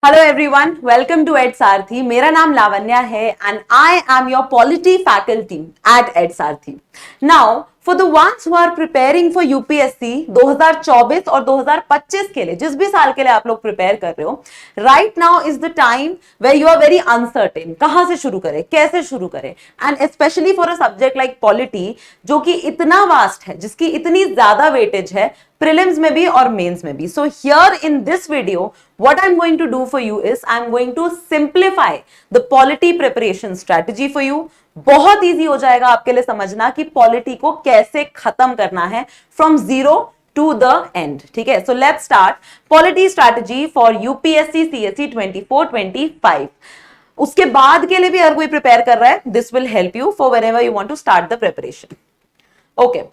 Hello everyone, welcome to Ed Sarathi. मेरा नाम लावण्या है and I am your polity faculty at Ed Sarathi. Now for the ones who are preparing for UPSC 2024 और 2025 के लिए, जिस भी साल के लिए आप लोग प्रिपेयर कर रहे हो, right now is the time where you are very uncertain. कहां से शुरू करें, कैसे शुरू करें, and specially for a subject like polity जो कि इतना वास्ट है, जिसकी इतनी ज्यादा वेटेज है प्रीलिम्स में भी और मेंस में भी. So here in this video, what I'm going to do for you is I'm going to simplify the polity preparation strategy for you. बहुत इजी हो जाएगा आपके लिए समझना कि पॉलिटी को कैसे खत्म करना है from zero to the end. ठीक है, so let's start polity strategy for UPSC CSC 24-25. उसके बाद के लिए भी अगर कोई प्रिपेयर कर रहा है, this will help you for whenever you want to start the preparation. Okay,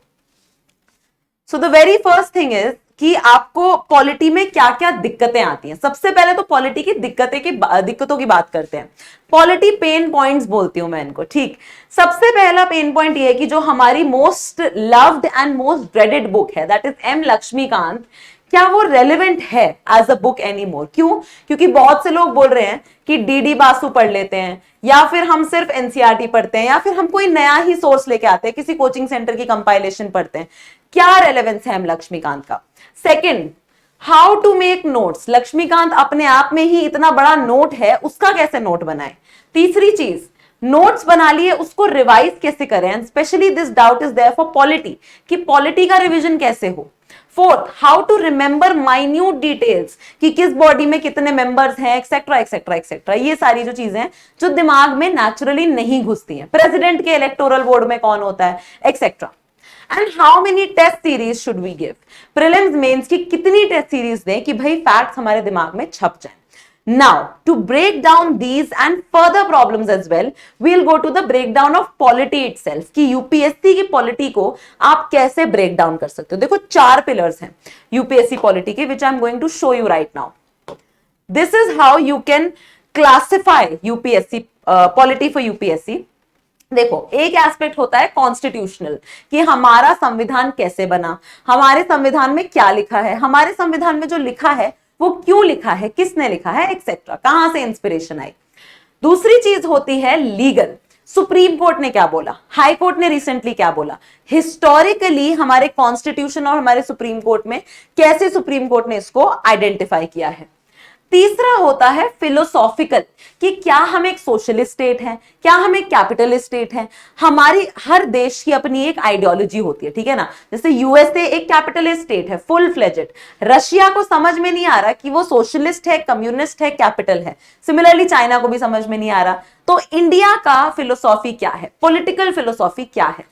so the very first thing is कि आपको पॉलिटी में क्या क्या दिक्कतें आती हैं. सबसे पहले तो पॉलिटी की दिक्कतों की बात करते हैं. पॉलिटी पेन पॉइंट्स बोलती हूं मैं इनको. ठीक, सबसे पहला पेन पॉइंट ये है कि जो हमारी most loved and most dreaded book है, दैट इज एम लक्ष्मीकांत, क्या वो रेलेवेंट है as a book any more? क्यों? क्योंकि बहुत से लोग बोल रहे हैं कि डीडी बासु पढ़ लेते हैं, या फिर हम सिर्फ एनसीईआरटी पढ़ते हैं, या फिर हम कोई नया ही सोर्स लेके आते हैं, किसी कोचिंग सेंटर की कंपाइलेशन पढ़ते हैं. क्या रेलेवेंस है एम लक्ष्मीकांत का? Second, how to make notes. Laxmikanth अपने आप में ही इतना बड़ा नोट है, उसका कैसे नोट बनाए. तीसरी चीज, नोट्स बना लिए, उसको रिवाइज कैसे करें. And specially this doubt is there for polity कि पॉलिटी का रिवीजन कैसे हो. Fourth, how to remember minute details कि किस बॉडी में कितने मेंबर्स हैं, एक्सेट्रा एक्सेट्रा एक्सेट्रा. ये सारी जो चीजें हैं जो दिमाग में नेचुरली नहीं घुसती हैं. प्रेसिडेंट के इलेक्टोरल बोर्ड में कौन होता है, etcetera. And how many test series should we give. Prelims mains की कितनी टेस्ट सीरीज दें कि भाई फैक्ट्स हमारे दिमाग में छप जाए. Now, to break down these and further problems as well, we'll go to the breakdown of polity itself कि यूपीएससी की पॉलिटी को आप कैसे ब्रेक डाउन कर सकते हो. देखो, 4 पिलर्स हैं यूपीएससी पॉलिटी के, which I'm going to show you right now. This is how you can classify UPSC polity for UPSC. देखो, एक एस्पेक्ट होता है कॉन्स्टिट्यूशनल कि हमारा संविधान कैसे बना, हमारे संविधान में क्या लिखा है, हमारे संविधान में जो लिखा है वो क्यों लिखा है, किसने लिखा है, एक्सेट्रा, कहां से इंस्पिरेशन आई. दूसरी चीज होती है लीगल. सुप्रीम कोर्ट ने क्या बोला, हाई कोर्ट ने रिसेंटली क्या बोला, हिस्टोरिकली हमारे कॉन्स्टिट्यूशन और हमारे सुप्रीम कोर्ट में कैसे सुप्रीम कोर्ट ने इसको आइडेंटिफाई किया है. तीसरा होता है फिलोसॉफिकल कि क्या हम एक सोशलिस्ट स्टेट हैं, क्या हम एक कैपिटलिस्ट स्टेट हैं. हमारी हर देश की अपनी एक आइडियोलॉजी होती है, ठीक है ना. जैसे यूएसए एक कैपिटलिस्ट स्टेट है, फुल फ्लेजेड. रशिया को समझ में नहीं आ रहा कि वो सोशलिस्ट है, कम्युनिस्ट है, कैपिटल है. सिमिलरली चाइना को भी समझ में नहीं आ रहा. तो इंडिया का फिलोसॉफी क्या है, पॉलिटिकल फिलोसॉफी क्या है.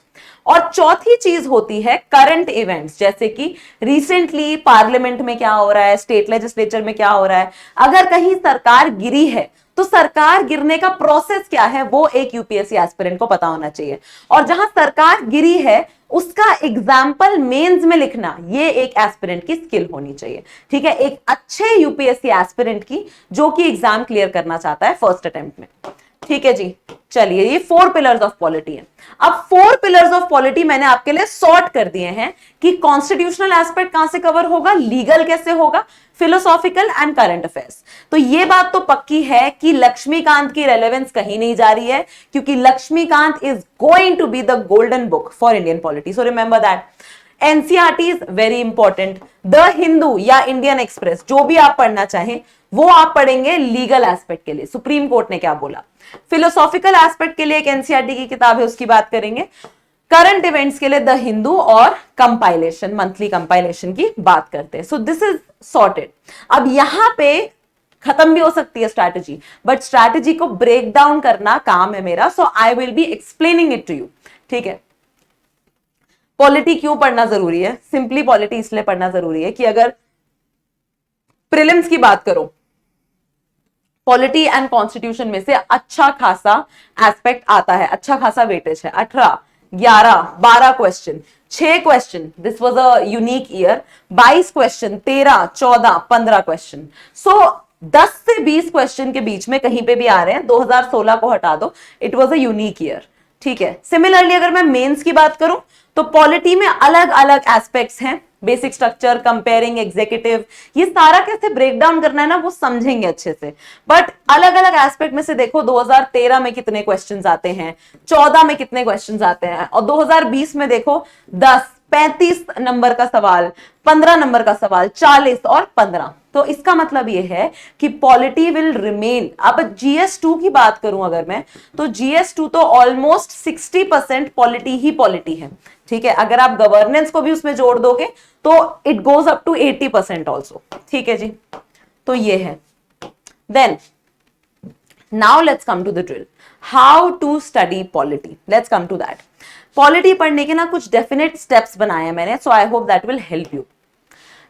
और चौथी चीज होती है करंट इवेंट्स, जैसे कि रिसेंटली पार्लियामेंट में क्या हो रहा है, स्टेट लेजिस्लेचर में क्या हो रहा है. अगर कहीं सरकार गिरी है तो सरकार गिरने का प्रोसेस क्या है, वो एक यूपीएससी एस्पिरेंट को पता होना चाहिए. और जहां सरकार गिरी है उसका एग्जाम्पल मेंस में लिखना, ये एक एस्पिरेंट की स्किल होनी चाहिए. ठीक है, एक अच्छे यूपीएससी एस्पिरेंट की जो कि एग्जाम क्लियर करना चाहता है फर्स्ट अटेम्प्ट में. ठीक है जी, चलिए, ये 4 पिलर्स ऑफ पॉलिटी है. अब 4 पिलर्स ऑफ पॉलिटी मैंने आपके लिए सॉर्ट कर दिए हैं कि कॉन्स्टिट्यूशनल एस्पेक्ट कहां से कवर होगा, लीगल कैसे होगा, फिलोसॉफिकल एंड करंट अफेयर्स. तो ये बात तो पक्की है कि लक्ष्मीकांत की रेलेवेंस कहीं नहीं जा रही है, क्योंकि Laxmikanth is going to be the golden book for Indian polity. So remember that. NCERT is very important. The Hindu या इंडियन एक्सप्रेस, जो भी आप पढ़ना चाहें वो आप पढ़ेंगे लीगल एस्पेक्ट के लिए, सुप्रीम कोर्ट ने क्या बोला. फिलोसॉफिकल एस्पेक्ट के लिए एक एनसीईआरटी की किताब है, उसकी बात करेंगे. करंट इवेंट्स के लिए द हिंदू और कंपाइलेशन, मंथली कंपाइलेशन की बात करते हैं. So this is sorted. अब यहां पे खत्म भी हो सकती है स्ट्रैटेजी, बट स्ट्रैटेजी को ब्रेक डाउन करना काम है मेरा. So I will be explaining it to you. ठीक है, पॉलिटी क्यों पढ़ना जरूरी है. सिंपली पॉलिटी इसलिए पढ़ना जरूरी है कि अगर प्रीलिम्स की बात करो, पॉलिटी एंड कॉन्स्टिट्यूशन में से अच्छा खासा एस्पेक्ट आता है, अच्छा खासा वेटेज है. 18, 11, 12 question, 6 question, this was a unique year. 22 question, 13, 14, 15 question. So 10 से 20 क्वेश्चन के बीच में कहीं पे भी आ रहे हैं. 2016 को हटा दो, it was a unique year. ठीक है. सिमिलरली अगर मैं मेंस की बात करूं तो पॉलिटी में अलग अलग एस्पेक्ट्स हैं, बेसिक स्ट्रक्चर, कंपेयरिंग, एग्जीक्यूटिव, ये सारा कैसे ब्रेक डाउन करना है ना वो समझेंगे अच्छे से। बट अलग अलग एस्पेक्ट में से देखो 2013 में कितने क्वेश्चंस आते हैं, 14 में कितने क्वेश्चंस आते हैं, और 2020 में देखो 10, 35 नंबर का सवाल, 15 नंबर का सवाल, 40 और 15। तो इसका मतलब यह है कि पॉलिटी विल रिमेन। अब GS2 की बात करूं अगर मैं, तो GS2 तो ऑलमोस्ट 60% पॉलिटी ही पॉलिटी है, ठीक है। अगर आप गवर्नेंस को भी उसमें जोड़ दोगे तो it goes up to 80% also, ठीक है जी। तो ये है। Then now let's come to the drill, how to study polity. Let's come to that. Polity पढ़ने के ना कुछ डेफिनेट स्टेप्स बनाए हैं मैंने, so I hope that will help you.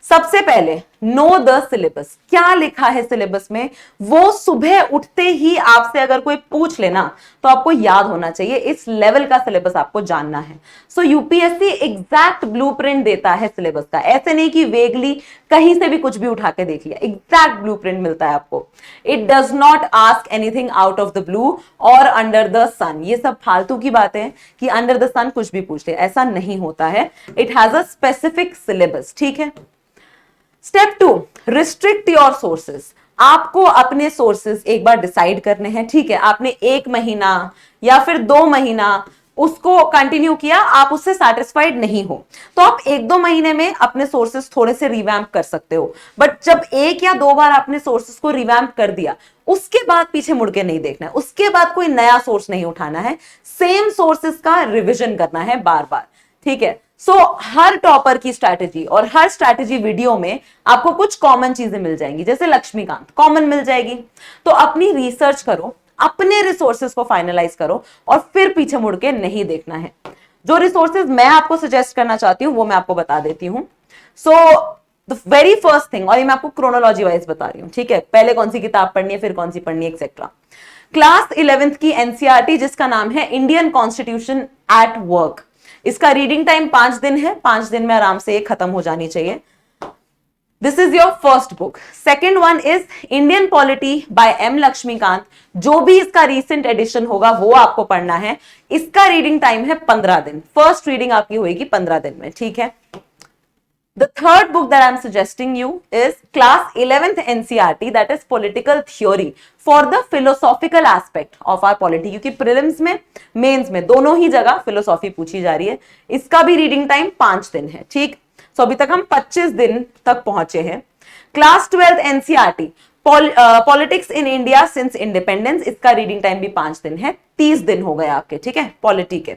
सबसे पहले नो द सिलेबस। क्या लिखा है सिलेबस में वो सुबह उठते ही आपसे अगर कोई पूछ लेना तो आपको याद होना चाहिए, इस लेवल का सिलेबस आपको जानना है। सो यूपीएससी एग्जैक्ट ब्लूप्रिंट देता है सिलेबस का, ऐसे नहीं कि वेगली कहीं से भी कुछ भी उठा के देख लिया, एग्जैक्ट ब्लूप्रिंट मिलता है आपको। It does not ask anything out of the blue और अंडर द सन। ये सब फालतू की बातें हैं कि अंडर द सन कुछ भी पूछ ले, ऐसा नहीं होता है। It has a specific syllabus, ठीक है। Step 2, restrict your sources. आपको अपने सोर्सेस एक बार डिसाइड करने हैं, ठीक है। आपने 1 महीना या फिर 2 महीना उसको कंटिन्यू किया, आप उससे सेटिस्फाइड नहीं हो, तो आप 1-2 महीने में अपने सोर्सेस थोड़े से रिवैम्प कर सकते हो। बट जब 1 या 2 बार आपने सोर्सेस को रिवैम्प कर दिया, उसके बाद पीछे मुड़ के नहीं देखना है, उसके बाद कोई नया सोर्स नहीं उठाना है, सेम सोर्सेस का रिविजन करना है बार बार, ठीक है। सो हर टॉपर की स्ट्रैटेजी और हर स्ट्रैटेजी वीडियो में आपको कुछ कॉमन चीजें मिल जाएंगी, जैसे लक्ष्मीकांत कॉमन मिल जाएगी। तो अपनी रिसर्च करो, अपने रिसोर्सेज को फाइनलाइज करो और फिर पीछे मुड़ के नहीं देखना है। जो रिसोर्सेज मैं आपको सजेस्ट करना चाहती हूं वो मैं आपको बता देती हूं। सो द वेरी फर्स्ट थिंग, और ये मैं आपको क्रोनोलॉजी वाइज बता रही हूं, ठीक है, पहले कौन सी किताब पढ़नी है फिर कौन सी पढ़नी है एक्सेट्रा। क्लास 11th की एनसीईआरटी जिसका नाम है इंडियन कॉन्स्टिट्यूशन एट वर्क, इसका रीडिंग टाइम 5 दिन है, 5 दिन में आराम से ये खत्म हो जानी चाहिए। This is your first book. Second one is Indian polity by M Laxmikanth, जो भी इसका रीसेंट एडिशन होगा वो आपको पढ़ना है। इसका रीडिंग टाइम है 15 दिन, फर्स्ट रीडिंग आपकी होगी 15 दिन में, ठीक है। The third book that I'm suggesting you is class 11th NCERT, that is political theory for the philosophical aspect of our polity, क्योंकि prelims में मेंस में दोनों ही जगह फिलोसॉफी पूछी जा रही है। इसका भी रीडिंग टाइम 5 दिन है, ठीक। सो अभी तक हम 25 दिन तक पहुंचे हैं। Class 12th NCERT politics in India since independence, इसका रीडिंग टाइम भी 5 दिन है, 30 दिन हो गए आपके, ठीक है, पॉलिटी के।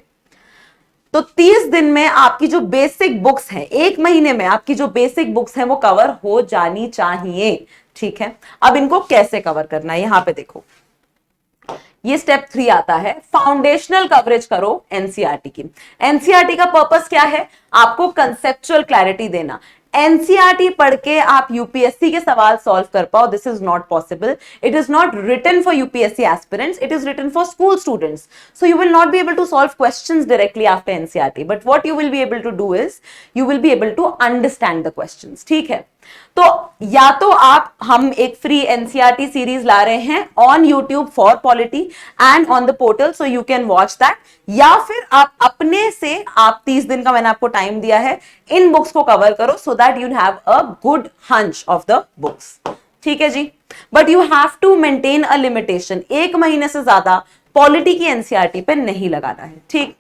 तो 30 दिन में आपकी जो बेसिक बुक्स हैं, 1 महीने में आपकी जो बेसिक बुक्स हैं वो कवर हो जानी चाहिए, ठीक है। अब इनको कैसे कवर करना है, यहां पे देखो, ये स्टेप 3 आता है, फाउंडेशनल कवरेज करो एनसीईआरटी की। एनसीईआरटी का पर्पस क्या है, आपको कंसेप्चुअल क्लैरिटी देना। एनसीईआरटी पढ़ के आप यूपीएससी के सवाल सॉल्व कर पाओ, this is not possible. It is not written for UPSC aspirants, it is written for school students, so you will not be able to solve questions directly after NCERT, but what you will be able to do is you will be able to understand the questions, ठीक है। तो या तो हम एक free NCERT series ला रहे हैं on YouTube for polity and on the portal, so you can watch that, या फिर आप अपने से, आप 30 दिन का मैंने आपको टाइम दिया है, इन बुक्स को कवर करो so that you have a good hunch of the books, ठीक है जी। But you have to maintain a limitation, 1 महीने से ज्यादा पॉलिटी की एनसीईआरटी पे नहीं लगाना है, ठीक।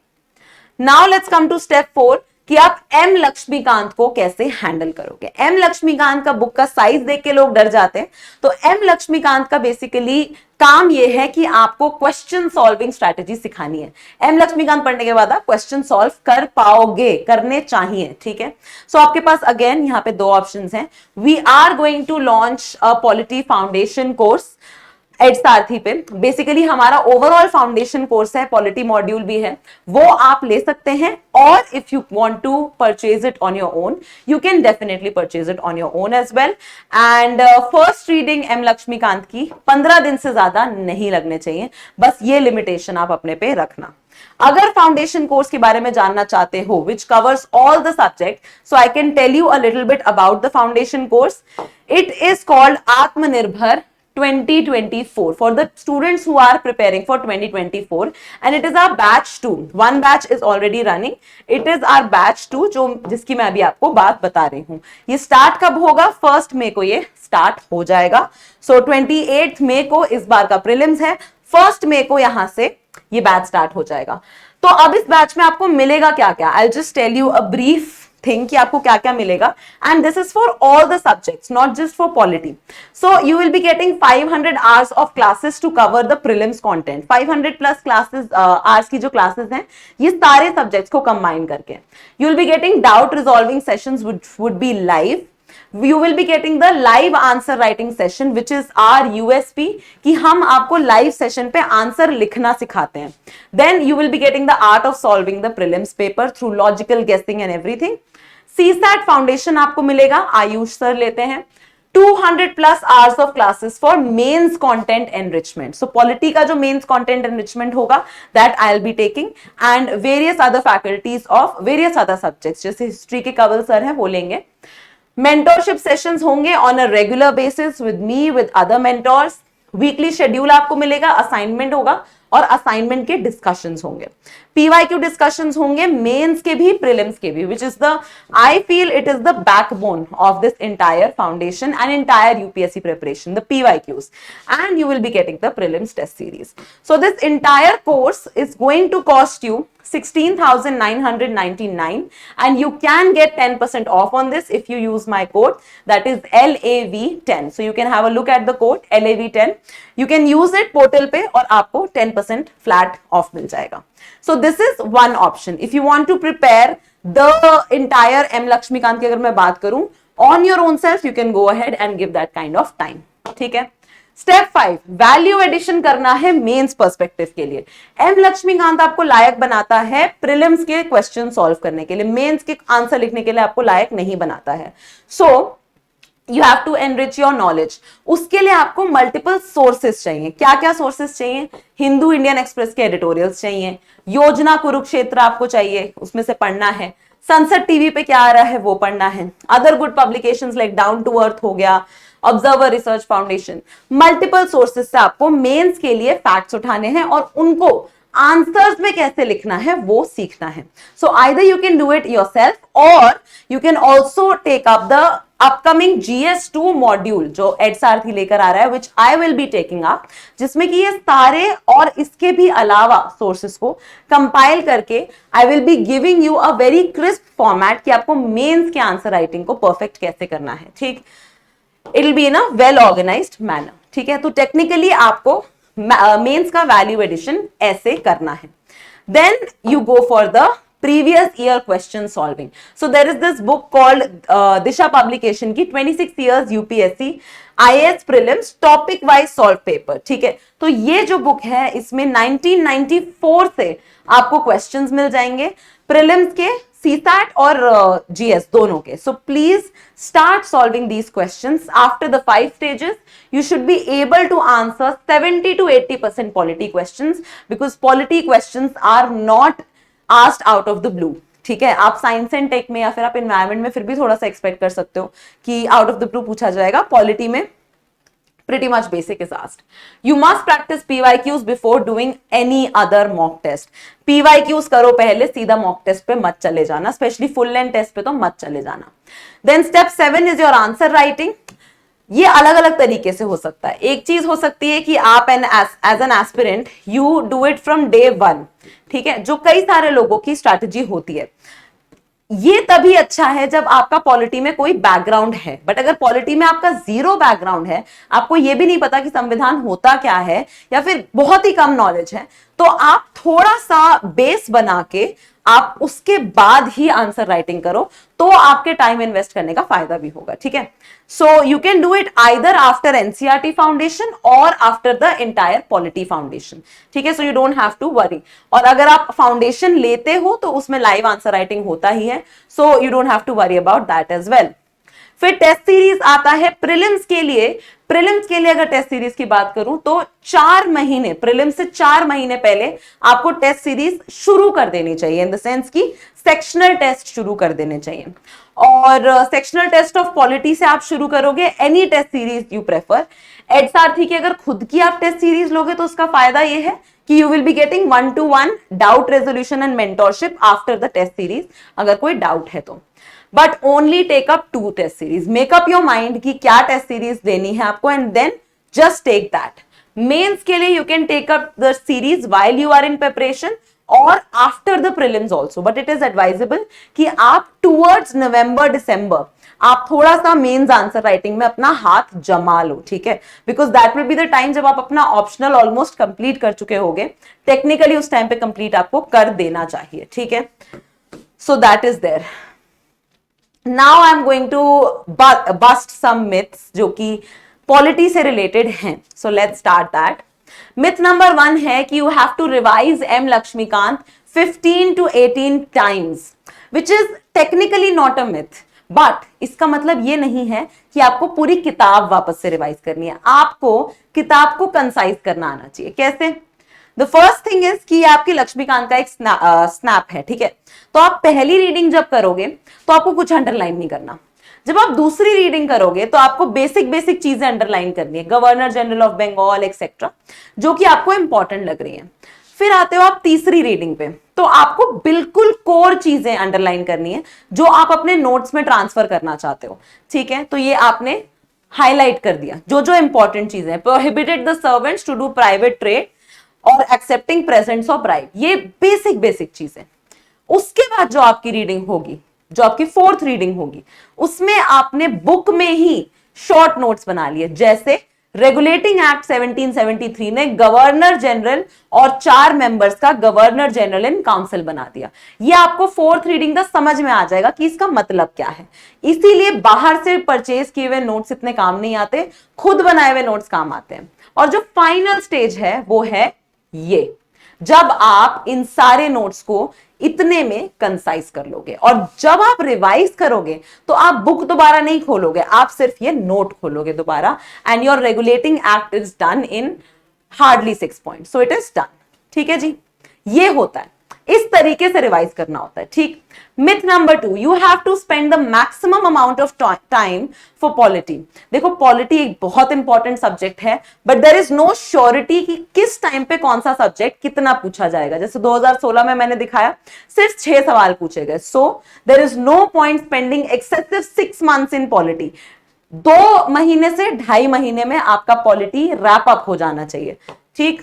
Now let's come to step 4 कि आप एम लक्ष्मीकांत को कैसे हैंडल करोगे। एम लक्ष्मीकांत का बुक का साइज देख के लोग डर जाते हैं, तो एम लक्ष्मीकांत का बेसिकली काम यह है कि आपको क्वेश्चन सॉल्विंग स्ट्रैटेजी सिखानी है। एम लक्ष्मीकांत पढ़ने के बाद आप क्वेश्चन सॉल्व कर पाओगे, करने चाहिए, ठीक है। सो आपके पास अगेन यहाँ पे 2 ऑप्शंस हैं। We are going to launch a polity foundation course Ed Sarathi पे। बेसिकली हमारा ओवरऑल फाउंडेशन कोर्स है, पॉलिटी मॉड्यूल भी है, वो आप ले सकते हैं। और if you want to purchase it on your own, you can definitely purchase it on your own as well. And first reading M Laxmikanth की 15 दिन से ज्यादा नहीं लगने चाहिए, बस ये लिमिटेशन आप अपने पे रखना। अगर फाउंडेशन कोर्स के बारे में जानना चाहते हो which covers all the subject, so I can tell you a little bit about the foundation course. It is called Aatmanirbhar 2024 for the students who are preparing for 2024 and it is our batch 2. One batch is already running. It is our batch 2 जो जिसकी मैं अभी आपको बात बता रही हूँ. ये स्टार्ट कब होगा? 1 मई को ये स्टार्ट हो जाएगा. So 28 मई को इस बार का प्रीलिम्स है. 1 मई को यहां से ये बैच स्टार्ट हो जाएगा. तो अब इस बैच में आपको मिलेगा क्या क्या? I just tell you a brief thing कि आपको क्या क्या मिलेगा. And this is for all the subjects, not just for polity. So you will be getting 500 hours of classes to cover the prelims content. 500 plus classes hours की जो classes हैं ये सारे सब्जेक्ट्स को कंबाइन करके. You will be getting doubt resolving sessions which would be live. You will be getting the live answer writing session which is our USP कि हम आपको live session पे आंसर लिखना सिखाते हैं. Then you will be getting the art of solving the prelims paper through logical guessing and everything. CSAT foundation आपको मिलेगा, Ayush sir लेते हैं. 200 plus hours of classes for mains content enrichment. So polity का जो mains content enrichment होगा that I'll be taking and various other faculties of various other subjects जैसे history के Kanwal sir हैं वो लेंगे. मेंटोरशिप सेशंस होंगे on a regular basis with me with other mentors. Weekly schedule आपको मिलेगा, असाइनमेंट होगा और असाइनमेंट के डिस्कशंस होंगे. पीवाईक्यू डिस्कशंस होंगे मेंस के भी प्रीलिम्स के भी, which is the I feel it is the backbone of this entire foundation and entire UPSC preparation, the PYQs, and you will be getting the prelims test series. So this entire course is going to cost you 16,999 and you can get 10% off on this if you use my code that is LAV10. So you can have a look at the code LAV10. You can use it portal पे और आपको 10% flat off मिल जाएगा. So this is one option. If you want to prepare the entire M Lakshmikant की अगर मैं बात करूं on your own self, you can go ahead and give that kind of time. ठीक है. स्टेप 5 वैल्यू एडिशन करना है mains perspective के लिए. एम लक्ष्मीकांत आपको लायक बनाता है प्रीलिम्स के क्वेश्चन सॉल्व करने के लिए, मेंस के आंसर लिखने के लिए आपको लायक नहीं बनाता है. So you have to enrich your knowledge. उसके लिए आपको मल्टीपल सोर्सेस चाहिए. क्या क्या सोर्सेस चाहिए? हिंदू इंडियन एक्सप्रेस के एडिटोरियल्स चाहिए, योजना कुरुक्षेत्र आपको चाहिए, उसमें से पढ़ना है. संसद टीवी पे क्या आ रहा है वो पढ़ना है. Other good publications like down to earth हो गया, observer research foundation. Multiple sources से आपको मेंस के लिए फैक्ट्स उठाने हैं और उनको आंसर्स में कैसे लिखना है वो सीखना है. So either you can do it yourself और you can also take up the upcoming GS2 module जो एडसारथी लेकर आ रहा है, which I will be taking up, जिसमें कि ये सारे और इसके भी अलावा सोर्सेस को कंपाइल करके आई will be giving you a very crisp format कि आपको मेंस के आंसर राइटिंग को परफेक्ट कैसे करना है. ठीक, it will be in a well organised manner. ठीक है, तो टेक्निकली आपको मेंस का वैल्यू एडिशन ऐसे करना है. Then you go for the previous year question solving. So there is this book called Disha publication की 26 years UPSC IAS prelims topic wise solve paper. ठीक है, तो ये जो बुक है इसमें 1994 से आपको क्वेश्चंस मिल जाएंगे प्रीलिम्स के, CSAT और GS दोनों के. So please start solving these questions. After the 5 stages, you should be able to answer 70 to 80% polity questions because polity questions are not asked out of the blue. ठीक है, आप science and take में या फिर आप environment में फिर भी थोड़ा सा एक्सपेक्ट कर सकते हो कि आउट ऑफ द ब्लू पूछा जाएगा. पॉलिटी में pretty much basic is asked. You must practice PYQs before doing any other mock test. PYQs करो पहले, सीधा mock test पे मत चले जाना, स्पेशली फुल लेंथ टेस्ट पे तो मत चले जाना. Then step 7 is your answer writing. ये अलग अलग तरीके से हो सकता है. एक चीज हो सकती है कि आप as an aspirant you do it from day 1. ठीक है, जो कई सारे लोगों की स्ट्रैटेजी होती है. ये तभी अच्छा है जब आपका पॉलिटी में कोई बैकग्राउंड है. बट अगर पॉलिटी में आपका जीरो बैकग्राउंड है, आपको ये भी नहीं पता कि संविधान होता क्या है या फिर बहुत ही कम नॉलेज है, तो आप थोड़ा सा बेस बना के आप उसके बाद ही आंसर राइटिंग करो, तो आपके टाइम इन्वेस्ट करने का फायदा भी होगा. ठीक है, so you can do it either after NCERT foundation और after the entire polity foundation. ठीक है, so you don't have to worry. और अगर आप फाउंडेशन लेते हो तो उसमें लाइव आंसर राइटिंग होता ही है, so you don't have to worry about that as well. फिर टेस्ट सीरीज आता है प्रीलिम्स के लिए। प्रीलिम्स के लिए अगर टेस्ट सीरीज की बात करूं तो 4 महीने, प्रीलिम्स से 4 महीने पहले आपको टेस्ट सीरीज शुरू कर देनी चाहिए, इन द सेंस की सेक्शनल टेस्ट शुरू कर देने चाहिए। और सेक्शनल टेस्ट ऑफ पॉलिटी से आप शुरू करोगे, any test series you prefer. EdSarathi की अगर खुद की आप टेस्ट सीरीज लोगे तो उसका फायदा ये है कि you will be getting 1-to-1 doubt resolution and mentorship after the test series, अगर कोई डाउट है तो। But only take up 2 test series, make up your mind कि क्या टेस्ट सीरीज देनी है आपको, and then just take that. Mains के लिए you can take up the series while you are in preparation और after the prelims also, but it is advisable कि आप टूवर्ड्स नवंबर दिसंबर आप थोड़ा सा मेंस आंसर राइटिंग में अपना हाथ जमा लो, ठीक है, because that will be the time जब आप अपना ऑप्शनल ऑलमोस्ट कंप्लीट कर चुके होगे। टेक्निकली उस टाइम पे कंप्लीट आपको कर देना चाहिए, ठीक है। So that is there. Now I am going to bust some myths जो कि पॉलिटी से रिलेटेड हैं। So let's start that. Myth number 1 है कि you have to revise M Laxmikanth 15 to 18 times, which is technically not a myth, but इसका मतलब ये नहीं है कि आपको पूरी किताब वापस से रिवाइज करनी है। आपको किताब को कंसाइज करना आना चाहिए। कैसे? द फर्स्ट थिंग इज कि आपकी लक्ष्मीकांत का एक स्नैप है, ठीक है, तो आप पहली रीडिंग जब करोगे तो आपको कुछ अंडरलाइन नहीं करना। जब आप दूसरी रीडिंग करोगे तो आपको बेसिक बेसिक चीजें अंडरलाइन करनी है, governor general of Bengal etcetera, जो कि आपको इंपॉर्टेंट लग रही है। फिर आते हो आप तीसरी रीडिंग पे, तो आपको बिल्कुल कोर चीजें अंडरलाइन करनी है जो आप अपने नोट्स में ट्रांसफर करना चाहते हो, ठीक है। तो ये आपने हाईलाइट कर दिया जो जो इंपॉर्टेंट चीजें, prohibited the servants to do private trade और एक्सेप्टिंग प्रेजेंट्स ऑफ ब्राइब, ये बेसिक बेसिक चीजें। उसके बाद जो आपकी रीडिंग होगी, जो आपकी 4th रीडिंग होगी, उसमें आपने बुक में ही शॉर्ट नोट्स बना लिए। जैसे रेगुलेटिंग एक्ट 1773 ने गवर्नर जनरल और 4 मेंबर्स का गवर्नर जनरल इन काउंसिल बना दिया। ये आपको 4th रीडिंग तक समझ में आ जाएगा कि इसका मतलब क्या है। इसीलिए बाहर से परचेज किए हुए नोट्स इतने काम नहीं आते, खुद बनाए हुए नोट्स काम आते हैं। और जो फाइनल स्टेज है वो है ये, जब आप इन सारे नोट्स को इतने में कंसाइज कर लोगे, और जब आप रिवाइज करोगे तो आप बुक दोबारा नहीं खोलोगे, आप सिर्फ ये नोट खोलोगे दोबारा, and your regulating act is done in hardly 6 point, so it is done, ठीक है जी। ये होता है, इस तरीके से रिवाइज करना होता है, ठीक। Myth number 2, you have to spend the maximum amount of time for polity. देखो पॉलिटी एक बहुत इंपॉर्टेंट सब्जेक्ट है, but there is no surety कि किस टाइम पे कौन सा सब्जेक्ट कितना पूछा जाएगा। जैसे 2016 में मैंने दिखाया सिर्फ 6 सवाल पूछे गए, so there is no point spending excessive 6 months in polity. 2 महीने से 2.5 महीने में आपका पॉलिटी रैप अप हो जाना चाहिए, ठीक।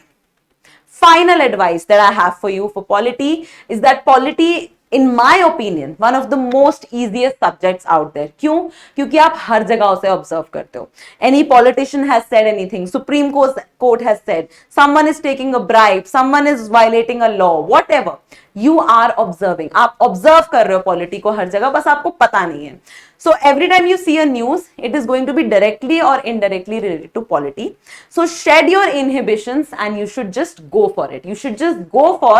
Final advice that I have for you for polity is that polity, in my opinion, one of the most easiest subjects out there. क्यों? क्योंकि आप हर जगह उसे ऑब्जर्व करते हो। Any politician has said anything, Supreme Court has said, someone is taking a bribe, someone is violating a law, whatever. You are observing. आप observe कर रहे हो पॉलिटी को हर जगह, बस आपको पता नहीं है। So every time you see a news, it is going to be directly or indirectly related to polity. So shed your inhibitions and you should just go for it. You should just go for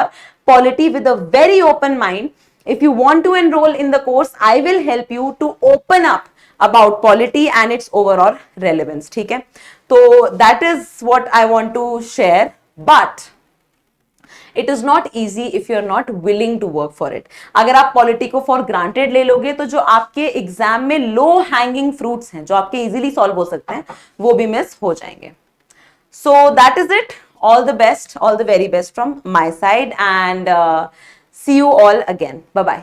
polity with a very open mind. If you want to enroll in the course, I will help you to open up about polity and its overall relevance. ठीक है? So that is what I want to share. But it is not easy if you are not willing to work for it. अगर आप polity को for granted ले लोगे तो जो आपके एग्जाम में लो हैंगिंग फ्रूट्स हैं, जो आपके इजीली सॉल्व हो सकते हैं, वो भी मिस हो जाएंगे। So that is it. All the best, all the very best from my side, and see you all again. Bye bye.